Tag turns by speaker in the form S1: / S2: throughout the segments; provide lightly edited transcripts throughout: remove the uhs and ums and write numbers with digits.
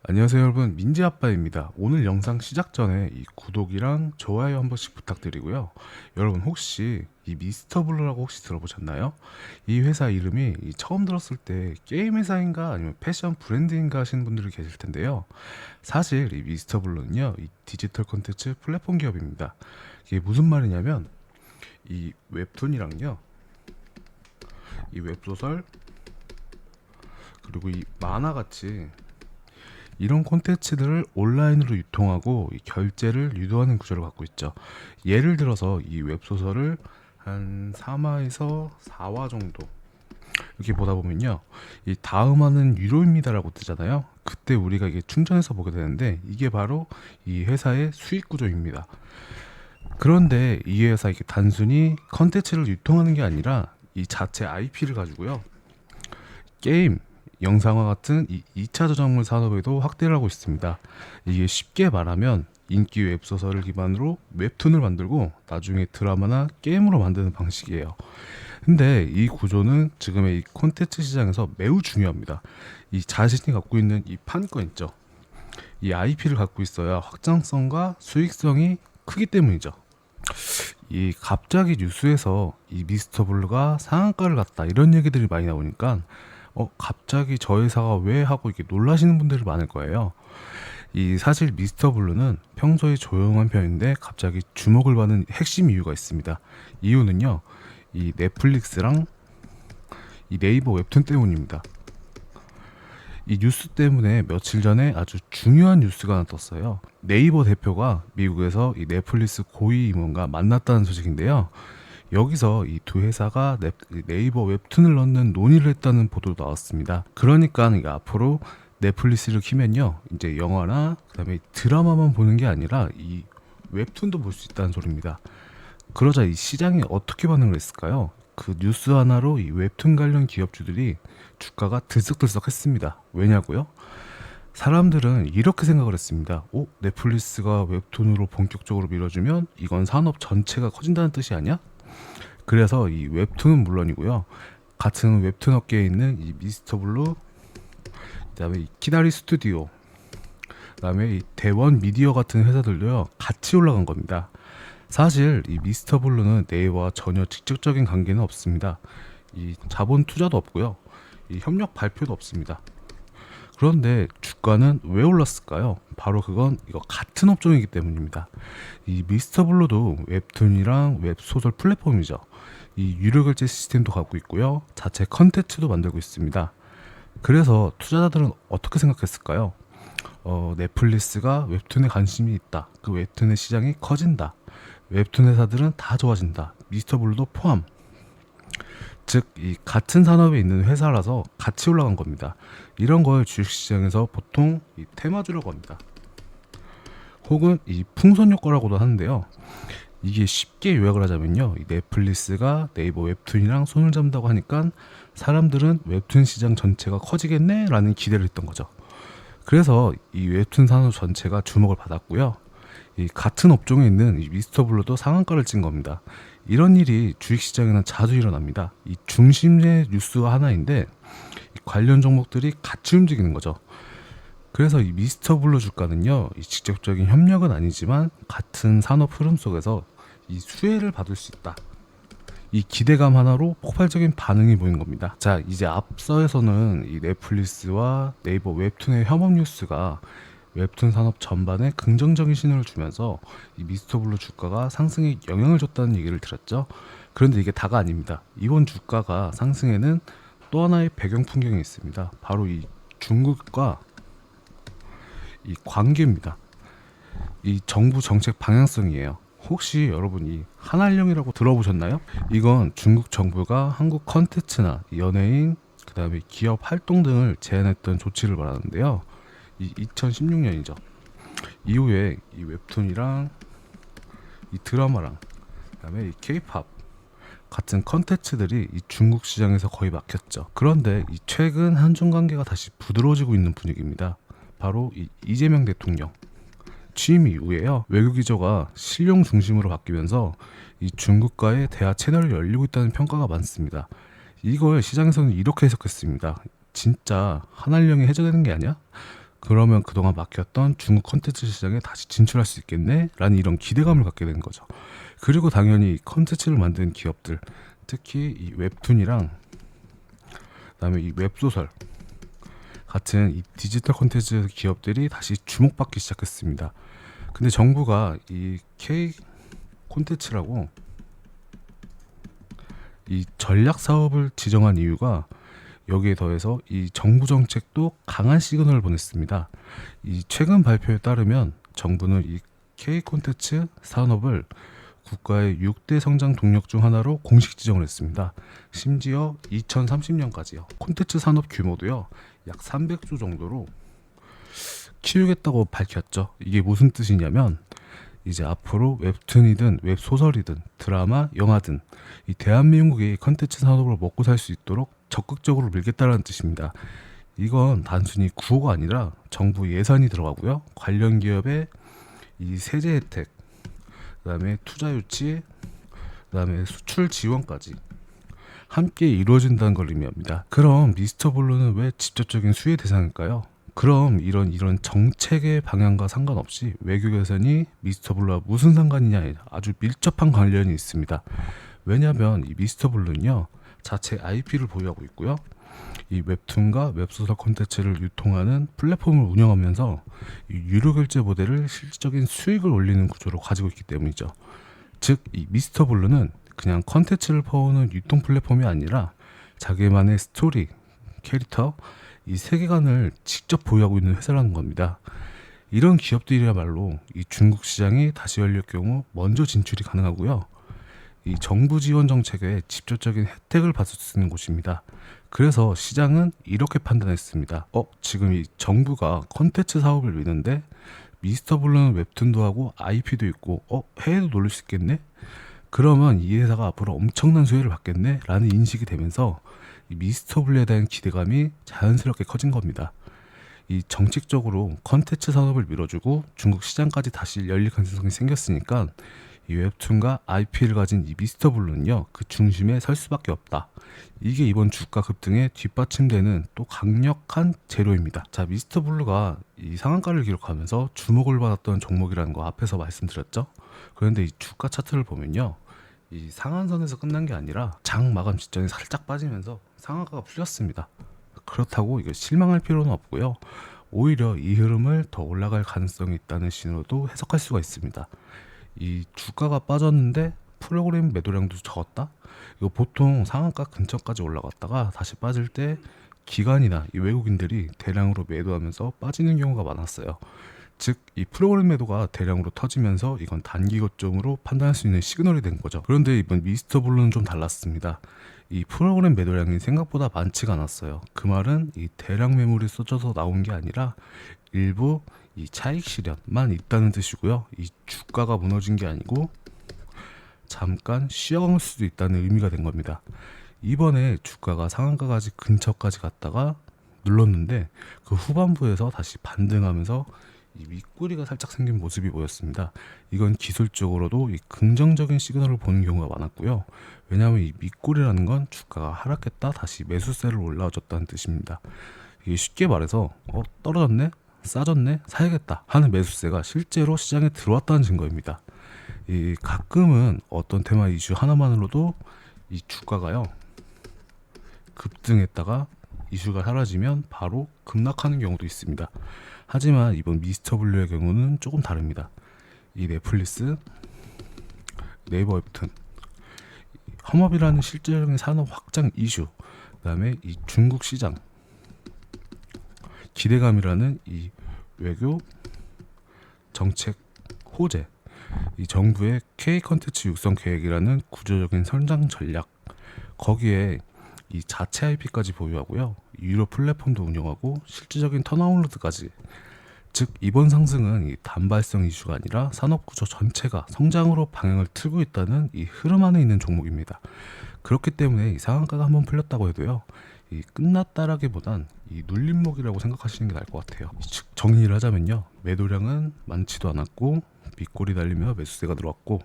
S1: 안녕하세요 여러분, 민지아빠입니다. 오늘 영상 시작 전에 이 구독이랑 좋아요 한 번씩 부탁드리고요. 여러분 혹시 이 미스터블루라고 혹시 들어보셨나요? 이 회사 이름이 처음 들었을 때 게임 회사인가 아니면 패션 브랜드인가 하시는 분들이 계실 텐데요. 사실 이 미스터블루는요, 이 디지털 콘텐츠 플랫폼 기업입니다. 이게 무슨 말이냐면 이 웹툰이랑요, 이 웹소설, 그리고 이 만화같이 이런 콘텐츠들을 온라인으로 유통하고 이 결제를 유도하는 구조를 갖고 있죠. 예를 들어서 이 웹소설을 한 3화에서 4화 정도 이렇게 보다 보면요, 이 다음 화는 유료입니다라고 뜨잖아요. 그때 우리가 이게 충전해서 보게 되는데, 이게 바로 이 회사의 수익 구조입니다. 그런데 이 회사 이게 단순히 컨텐츠를 유통하는 게 아니라 이 자체 IP를 가지고요, 게임, 영상화 같은 이 2차 저작물 산업에도 확대를 하고 있습니다. 이게 쉽게 말하면 인기 웹소설을 기반으로 웹툰을 만들고 나중에 드라마나 게임으로 만드는 방식이에요. 근데 이 구조는 지금의 이 콘텐츠 시장에서 매우 중요합니다. 이 자신이 갖고 있는 이 판권 있죠. 이 IP를 갖고 있어야 확장성과 수익성이 크기 때문이죠. 이 갑자기 뉴스에서 이 미스터 블루가 상한가를 갔다 이런 얘기들이 많이 나오니까 갑자기 저 회사가 왜 하고 이렇게 놀라시는 분들이 많을 거예요. 이 사실 미스터 블루는 평소에 조용한 편인데 갑자기 주목을 받는 핵심 이유가 있습니다. 이유는요, 이 넷플릭스랑 이 네이버 웹툰 때문입니다. 이 뉴스 때문에 며칠 전에 아주 중요한 뉴스가 하나 떴어요. 네이버 대표가 미국에서 이 넷플릭스 고위 임원과 만났다는 소식인데요. 여기서 이 두 회사가 네이버 웹툰을 넣는 논의를 했다는 보도도 나왔습니다. 그러니까 이게 앞으로 넷플릭스를 키면요, 이제 영화나 그다음에 드라마만 보는 게 아니라 이 웹툰도 볼 수 있다는 소리입니다. 그러자 이 시장이 어떻게 반응을 했을까요? 그 뉴스 하나로 이 웹툰 관련 기업주들이 주가가 들썩들썩했습니다. 왜냐고요? 사람들은 이렇게 생각을 했습니다. 넷플릭스가 웹툰으로 본격적으로 밀어주면 이건 산업 전체가 커진다는 뜻이 아니야? 그래서 이 웹툰은 물론이고요, 같은 웹툰 업계에 있는 이 미스터 블루, 그다음에 이 키다리 스튜디오, 그다음에 이 대원 미디어 같은 회사들도요 같이 올라간 겁니다. 사실 이 미스터 블루는 네이버와 전혀 직접적인 관계는 없습니다. 이 자본 투자도 없고요, 이 협력 발표도 없습니다. 그런데 주가는 왜 올랐을까요? 바로 그건 이거 같은 업종이기 때문입니다. 이 미스터 블루도 웹툰이랑 웹소설 플랫폼이죠. 이 유료 결제 시스템도 갖고 있고요, 자체 컨텐츠도 만들고 있습니다. 그래서 투자자들은 어떻게 생각했을까요? 넷플릭스가 웹툰에 관심이 있다. 그 웹툰의 시장이 커진다. 웹툰 회사들은 다 좋아진다. 미스터 블루도 포함. 즉, 이 같은 산업에 있는 회사라서 같이 올라간 겁니다. 이런 걸 주식시장에서 보통 이 테마주라고 합니다. 혹은 이 풍선 효과라고도 하는데요. 이게 쉽게 요약을 하자면요, 이 넷플릭스가 네이버 웹툰이랑 손을 잡는다고 하니까 사람들은 웹툰 시장 전체가 커지겠네 라는 기대를 했던 거죠. 그래서 이 웹툰 산업 전체가 주목을 받았고요, 이 같은 업종에 있는 이 미스터 블루도 상한가를 찐 겁니다. 이런 일이 주식시장에는 자주 일어납니다. 이 중심의 뉴스가 하나인데 이 관련 종목들이 같이 움직이는 거죠. 그래서 이 미스터 블루 주가는요, 이 직접적인 협력은 아니지만 같은 산업 흐름 속에서 이 수혜를 받을 수 있다, 이 기대감 하나로 폭발적인 반응이 보인 겁니다. 자, 이제 앞서에서는 이 넷플릭스와 네이버 웹툰의 협업 뉴스가 웹툰 산업 전반에 긍정적인 신호를 주면서 이 미스터 블루 주가가 상승에 영향을 줬다는 얘기를 드렸죠. 그런데 이게 다가 아닙니다. 이번 주가가 상승에는 또 하나의 배경 풍경이 있습니다. 바로 이 중국과 이 관계입니다. 이 정부 정책 방향성이에요. 혹시 여러분 이 한알령이라고 들어보셨나요? 이건 중국 정부가 한국 컨텐츠나 연예인, 그 다음에 기업 활동 등을 제한했던 조치를 말하는데요. 이 2016년이죠. 이후에 이 웹툰이랑 이 드라마랑 그다음에 이 케이팝 같은 컨텐츠들이 이 중국 시장에서 거의 막혔죠. 그런데 이 최근 한중 관계가 다시 부드러워지고 있는 분위기입니다. 바로 이 이재명 대통령 취임 이후에요, 외교 기조가 실용 중심으로 바뀌면서 이 중국과의 대화 채널이 열리고 있다는 평가가 많습니다. 이걸 시장에서는 이렇게 해석했습니다. 진짜 한알령이 해제되는 게 아니야? 그러면 그동안 막혔던 중국 콘텐츠 시장에 다시 진출할 수 있겠네? 라는 이런 기대감을 갖게 되는 거죠. 그리고 당연히 콘텐츠를 만든 기업들, 특히 이 웹툰이랑 그다음에 이 웹소설 같은 이 디지털 콘텐츠 기업들이 다시 주목받기 시작했습니다. 근데 정부가 이 K 콘텐츠라고 이 전략 사업을 지정한 이유가 여기에 더해서 이 정부 정책도 강한 시그널을 보냈습니다. 이 최근 발표에 따르면 정부는 이 K 콘텐츠 산업을 국가의 6대 성장 동력 중 하나로 공식 지정을 했습니다. 심지어 2030년까지요. 콘텐츠 산업 규모도요. 약 300조 정도로 키우겠다고 밝혔죠. 이게 무슨 뜻이냐면 이제 앞으로 웹툰이든 웹소설이든 드라마, 영화든 이 대한민국이 컨텐츠 산업으로 먹고 살 수 있도록 적극적으로 밀겠다는 뜻입니다. 이건 단순히 구호가 아니라 정부 예산이 들어가고요. 관련 기업의 이 세제 혜택, 그다음에 투자 유치, 그다음에 수출 지원까지 함께 이루어진다는 걸 의미합니다. 그럼 미스터 블루는 왜 직접적인 수혜 대상일까요? 그럼 이런 정책의 방향과 상관없이 외교 개선이 미스터 블루와 무슨 상관이냐에 아주 밀접한 관련이 있습니다. 왜냐하면 이 미스터 블루는요 자체 IP를 보유하고 있고요. 이 웹툰과 웹소설 콘텐츠를 유통하는 플랫폼을 운영하면서 이 유료 결제 모델을 실질적인 수익을 올리는 구조로 가지고 있기 때문이죠. 즉, 이 미스터 블루는 그냥 콘텐츠를 퍼오는 유통 플랫폼이 아니라 자기만의 스토리, 캐릭터, 이 세계관을 직접 보유하고 있는 회사라는 겁니다. 이런 기업들이야말로 이 중국 시장이 다시 열릴 경우 먼저 진출이 가능하고요. 이 정부 지원 정책에 직접적인 혜택을 받을 수 있는 곳입니다. 그래서 시장은 이렇게 판단했습니다. 지금 이 정부가 콘텐츠 사업을 미는데 미스터 블루는 웹툰도 하고 IP도 있고 해외도 놀릴 수 있겠네? 그러면 이 회사가 앞으로 엄청난 수혜를 받겠네? 라는 인식이 되면서 이 미스터 블루에 대한 기대감이 자연스럽게 커진 겁니다. 이 정책적으로 콘텐츠 산업을 밀어주고 중국 시장까지 다시 열릴 가능성이 생겼으니까 이 웹툰과 IP를 가진 이 미스터 블루는요 그 중심에 설 수밖에 없다. 이게 이번 주가 급등에 뒷받침되는 또 강력한 재료입니다. 자, 미스터 블루가 이 상한가를 기록하면서 주목을 받았던 종목이라는 거 앞에서 말씀드렸죠. 그런데 이 주가 차트를 보면요 이 상한선에서 끝난 게 아니라 장 마감 직전에 살짝 빠지면서 상한가가 풀렸습니다. 그렇다고 이거 실망할 필요는 없고요. 오히려 이 흐름을 더 올라갈 가능성이 있다는 신호도 해석할 수가 있습니다. 이 주가가 빠졌는데 프로그램 매도량도 적었다? 이거 보통 상한가 근처까지 올라갔다가 다시 빠질 때 기관이나 이 외국인들이 대량으로 매도하면서 빠지는 경우가 많았어요. 즉, 이 프로그램 매도가 대량으로 터지면서 이건 단기 고점으로 판단할 수 있는 시그널이 된 거죠. 그런데 이번 미스터 블루는 좀 달랐습니다. 이 프로그램 매도량이 생각보다 많지가 않았어요. 그 말은 이 대량 매물이 쏟아져 나온 게 아니라 일부 이 차익 실현만 있다는 뜻이고요. 이 주가가 무너진 게 아니고 잠깐 쉬어갈 수도 있다는 의미가 된 겁니다. 이번에 주가가 상한가까지 근처까지 갔다가 눌렀는데 그 후반부에서 다시 반등하면서 이 윗꼬리가 살짝 생긴 모습이 보였습니다. 이건 기술적으로도 이 긍정적인 시그널을 보는 경우가 많았고요. 왜냐하면 이 윗꼬리라는 건 주가가 하락했다 다시 매수세를 올라와줬다는 뜻입니다. 이게 쉽게 말해서 떨어졌네? 싸졌네? 사야겠다 하는 매수세가 실제로 시장에 들어왔다는 증거입니다. 이 가끔은 어떤 테마 이슈 하나만으로도 이 주가가요 급등했다가 이슈가 사라지면 바로 급락하는 경우도 있습니다. 하지만 이번 미스터 블루의 경우는 조금 다릅니다. 이 넷플릭스, 네이버 웹툰, 험업이라는 실질적인 산업 확장 이슈, 그다음에 이 중국 시장 기대감이라는 이 외교 정책 호재, 이 정부의 K 컨텐츠 육성 계획이라는 구조적인 성장 전략, 거기에 이 자체 IP까지 보유하고요. 유료 플랫폼도 운영하고 실질적인 턴어라운드까지. 즉, 이번 상승은 이 단발성 이슈가 아니라 산업 구조 전체가 성장으로 방향을 틀고 있다는 이 흐름 안에 있는 종목입니다. 그렇기 때문에 이 상한가가 한번 풀렸다고 해도요. 이 끝났다라기보단 이 눌림목이라고 생각하시는 게 나을 것 같아요. 즉, 정리를 하자면요. 매도량은 많지도 않았고 밑골이 달리며 매수세가 들어왔고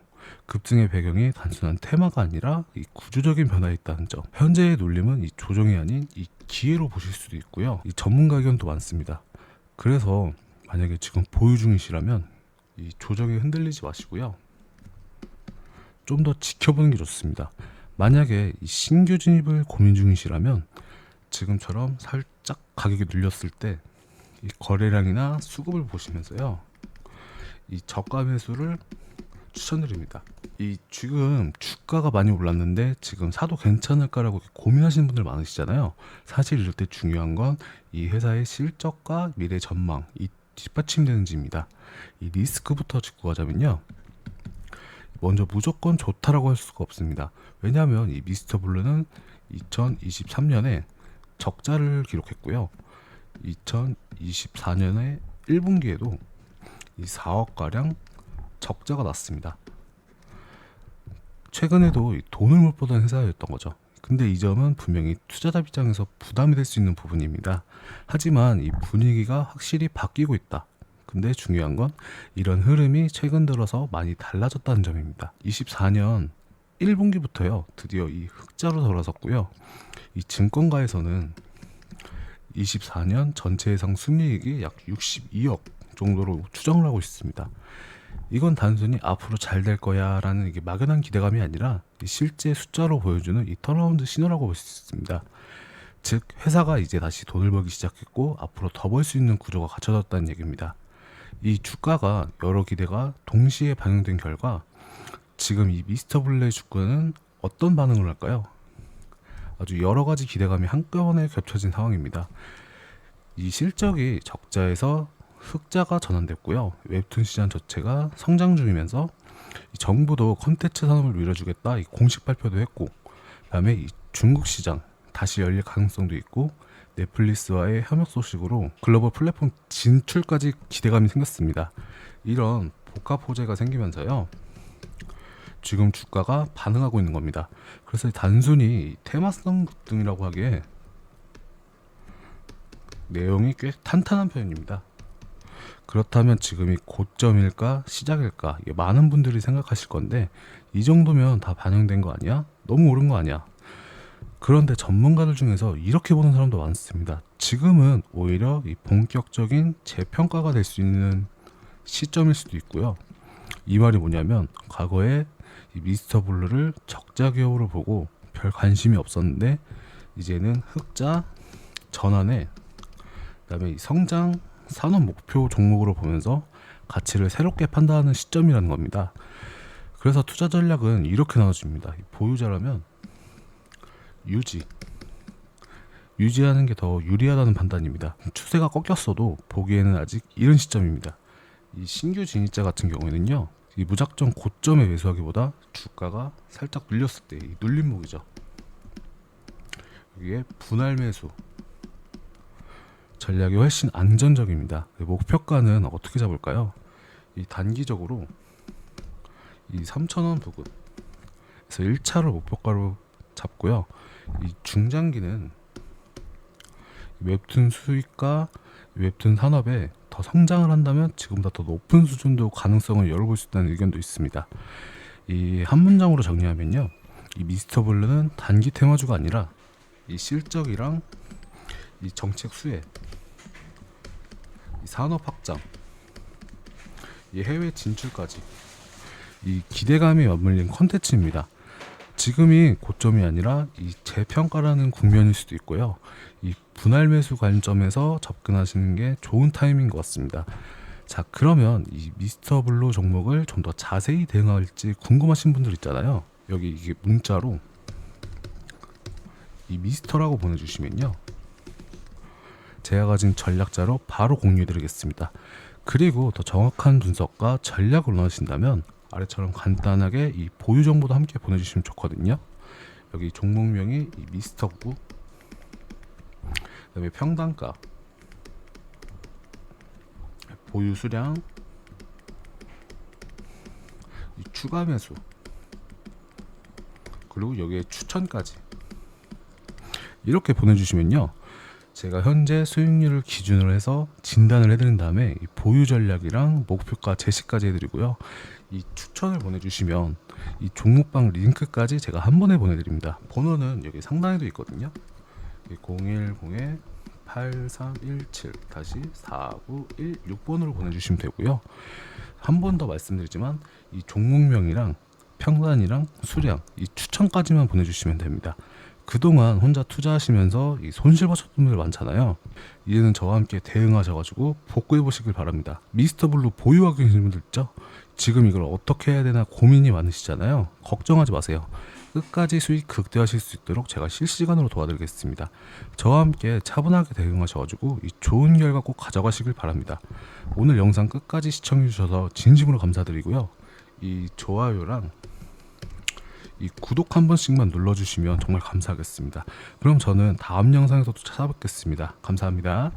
S1: 급등의 배경이 단순한 테마가 아니라 이 구조적인 변화에 있다는 점. 현재의 눌림은 이 조정이 아닌 이 기회로 보실 수도 있고요. 이 전문가 의견도 많습니다. 그래서 만약에 지금 보유 중이시라면 이 조정에 흔들리지 마시고요. 좀 더 지켜보는 게 좋습니다. 만약에 이 신규 진입을 고민 중이시라면 지금처럼 살짝 가격이 눌렸을 때 이 거래량이나 수급을 보시면서요, 이 저가 매수를 추천드립니다. 이 지금 주가가 많이 올랐는데 지금 사도 괜찮을까라고 고민하시는 분들 많으시잖아요. 사실 이럴 때 중요한 건 이 회사의 실적과 미래 전망, 이 뒷받침되는지입니다. 이 리스크부터 짚고 가자면요, 먼저 무조건 좋다라고 할 수가 없습니다. 왜냐하면 이 미스터 블루는 2023년에 적자를 기록했고요. 2024년에 1분기에도 이 4억 가량 적자가 났습니다. 최근에도 돈을 못 보던 회사였던 거죠. 근데 이 점은 분명히 투자자 입장에서 부담이 될 수 있는 부분입니다. 하지만 이 분위기가 확실히 바뀌고 있다. 근데 중요한 건 이런 흐름이 최근 들어서 많이 달라졌다는 점입니다. 24년 1분기부터요, 드디어 이 흑자로 돌아섰고요. 이 증권가에서는 24년 전체 예상 순이익이 약 62억 정도로 추정을 하고 있습니다. 이건 단순히 앞으로 잘 될 거야 라는 이게 막연한 기대감이 아니라 실제 숫자로 보여주는 이 턴어라운드 신호라고 볼 수 있습니다. 즉 회사가 이제 다시 돈을 벌기 시작했고 앞으로 더 벌 수 있는 구조가 갖춰졌다는 얘기입니다. 이 주가가 여러 기대가 동시에 반영된 결과 지금 이 미스터 블루의 주가는 어떤 반응을 할까요? 아주 여러 가지 기대감이 한꺼번에 겹쳐진 상황입니다. 이 실적이 적자에서 흑자가 전환됐고요. 웹툰 시장 자체가 성장 중이면서 이 정부도 콘텐츠 산업을 밀어주겠다 이 공식 발표도 했고, 그다음에 이 중국 시장 다시 열릴 가능성도 있고, 넷플릭스와의 협력 소식으로 글로벌 플랫폼 진출까지 기대감이 생겼습니다. 이런 복합 호재가 생기면서요, 지금 주가가 반응하고 있는 겁니다. 그래서 단순히 테마성 등이라고 하기에 내용이 꽤 탄탄한 편입니다. 그렇다면 지금이 고점일까 시작일까, 이게 많은 분들이 생각하실 건데 이 정도면 다 반영된 거 아니야? 너무 오른 거 아니야? 그런데 전문가들 중에서 이렇게 보는 사람도 많습니다. 지금은 오히려 이 본격적인 재평가가 될 수 있는 시점일 수도 있고요. 이 말이 뭐냐면 과거에 이 미스터 블루를 적자 기업으로 보고 별 관심이 없었는데 이제는 흑자 전환에, 그다음에 이 성장 산업 목표 종목으로 보면서 가치를 새롭게 판단하는 시점이라는 겁니다. 그래서 투자 전략은 이렇게 나눠집니다. 보유자라면 유지하는 게 더 유리하다는 판단입니다. 추세가 꺾였어도 보기에는 아직 이른 시점입니다. 이 신규 진입자 같은 경우에는요, 이 무작정 고점에 매수하기보다 주가가 살짝 눌렸을 때 이 눌림목이죠. 여기에 분할 매수 전략이 훨씬 안전적입니다. 목표가는 어떻게 잡을까요? 이 단기적으로 이 3,000원 부근에서 1차를 목표가로 잡고요. 이 중장기는 웹툰 수익과 웹툰 산업에 더 성장을 한다면 지금보다 더 높은 수준도 가능성을 열어볼 수 있다는 의견도 있습니다. 이 한 문장으로 정리하면요, 이 미스터 블루는 단기 테마주가 아니라 이 실적이랑 이 정책 수혜, 이 산업 확장, 이 해외 진출까지 이 기대감이 맞물린 컨텐츠입니다. 지금이 고점이 아니라 이 재평가라는 국면일 수도 있고요. 이 분할 매수 관점에서 접근하시는 게 좋은 타이밍인 것 같습니다. 자, 그러면 이 미스터 블루 종목을 좀 더 자세히 대응할지 궁금하신 분들 있잖아요. 여기 이게 문자로 이 미스터라고 보내주시면요, 제가 가진 전략자로 바로 공유해드리겠습니다. 그리고 더 정확한 분석과 전략을 원하신다면 아래처럼 간단하게 이 보유 정보도 함께 보내주시면 좋거든요. 여기 종목명이 이 미스터구, 그다음에 평단가, 보유 수량, 이 추가 매수, 그리고 여기에 추천까지 이렇게 보내주시면요, 제가 현재 수익률을 기준으로 해서 진단을 해드린 다음에 이 보유 전략이랑 목표가 제시까지 해드리고요. 이 추천을 보내주시면 이 종목방 링크까지 제가 한 번에 보내드립니다. 번호는 여기 상단에도 있거든요. 010 8317 다시 4916번으로 보내주시면 되고요. 한 번 더 말씀드리지만 이 종목명이랑 평단이랑 수량 이 추천까지만 보내주시면 됩니다. 그동안 혼자 투자하시면서 이 손실 보셨던 분들 많잖아요. 이제는 저와 함께 대응하셔가지고 복구해 보시길 바랍니다. 미스터 블루 보유하고 계신 분들 있죠? 지금 이걸 어떻게 해야 되나 고민이 많으시잖아요. 걱정하지 마세요. 끝까지 수익 극대화하실 수 있도록 제가 실시간으로 도와드리겠습니다. 저와 함께 차분하게 대응하셔가지고 이 좋은 결과 꼭 가져가시길 바랍니다. 오늘 영상 끝까지 시청해 주셔서 진심으로 감사드리고요. 이 좋아요랑 이 구독 한 번씩만 눌러주시면 정말 감사하겠습니다. 그럼 저는 다음 영상에서 또 찾아뵙겠습니다. 감사합니다.